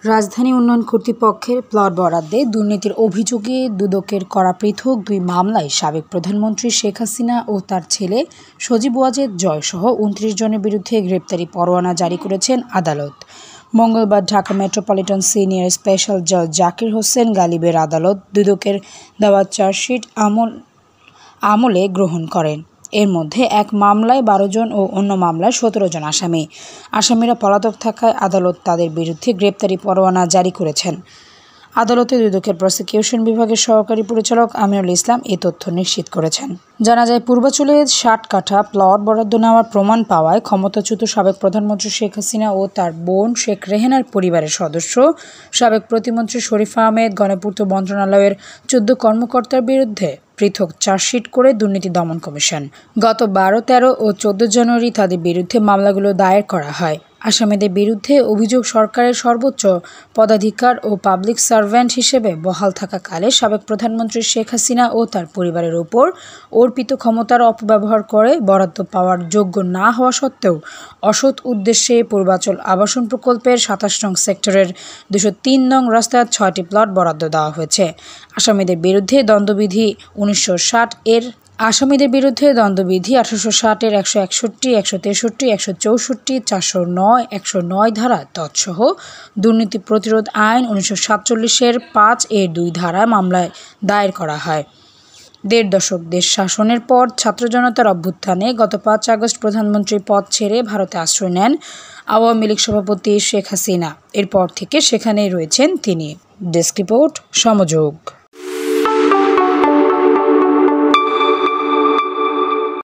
রাজধানী উন্নয়ন কর্তৃপক্ষের প্লট বরাদ্দে দুর্নীতির অভিযোগে দুদকের করা পৃথক দুই মামলায় সাবেক প্রধানমন্ত্রী শেখ হাসিনা ও তার ছেলে সজীব ওয়াজেদ জয়সহ ২৯ জনের বিরুদ্ধে গ্রেপ্তারি পরোয়ানা জারি করেছেন আদালত। মঙ্গলবার ঢাকা মেট্রোপলিটন সিনিয়র স্পেশাল জজ জাকির হোসেন গালিবের আদালত দুদকের দেওয়া চার্জশিট আমলে গ্রহণ করেন। এর মধ্যে এক মামলায় ১২ জন ও অন্য মামলায় ১৭ জন আসামিরা পলাতক থাকায় আদালত তাদের বিরুদ্ধে গ্রেপ্তারি পরোয়ানা জারি করেছেন। আদালতে দুদকের প্রসিকিউশন বিভাগের সহকারী পরিচালক আমিনুল ইসলাম এ তথ্য নিশ্চিত করেছেন। জানা যায়, পূর্বাঞ্চলে ৬০ কাঠা প্লট বরাদ্দ নেওয়ার প্রমাণ পাওয়ায় ক্ষমতাচ্যুত সাবেক প্রধানমন্ত্রী শেখ হাসিনা ও তার বোন শেখ রেহেনার পরিবারের সদস্য সাবেক প্রতিমন্ত্রী শরীফ আহমেদ গণপূর্ত মন্ত্রণালয়ের ১৪ কর্মকর্তার বিরুদ্ধে পৃথক চার্জশিট করে দুর্নীতি দমন কমিশন গত ১২, ১৩ ও ১৪ জানুয়ারি তাদের বিরুদ্ধে মামলাগুলো দায়ের করা হয়। আসামিদের বিরুদ্ধে অভিযোগ, সরকারের সর্বোচ্চ পদাধিকার ও পাবলিক সার্ভেন্ট হিসেবে বহাল থাকাকালে সাবেক প্রধানমন্ত্রী শেখ হাসিনা ও তার পরিবারের ওপর অর্পিত ক্ষমতার অপব্যবহার করে বরাদ্দ পাওয়ার যোগ্য না হওয়া সত্ত্বেও অসৎ উদ্দেশ্যে পূর্বাঞ্চল আবাসন প্রকল্পের ২৭ নং সেক্টরের ২০৩ নং রাস্তায় ৬টি প্লট বরাদ্দ দেওয়া হয়েছে। আসামিদের বিরুদ্ধে দ্বন্দ্ববিধি ১৮৬০ এর ১৬১, ১৬৩, ১৬৪, ১৬৪, ১০৯ ধারা তৎসহ দুর্নীতি প্রতিরোধ আইন ১৯৪৭ এর ৫(২) ধারায় মামলা দায়ের করা হয়। ১.৫ দশক দেশ শাসনের পর ছাত্র জনতার অভ্যুত্থানে গত ৫ আগস্ট প্রধানমন্ত্রীর পদ ছেড়ে ভারতে আশ্রয় নেন আওয়ামী লীগ সভাপতি শেখ হাসিনা। এরপর থেকে সেখানেই রয়েছেন তিনি। Desk report, সমযোগ।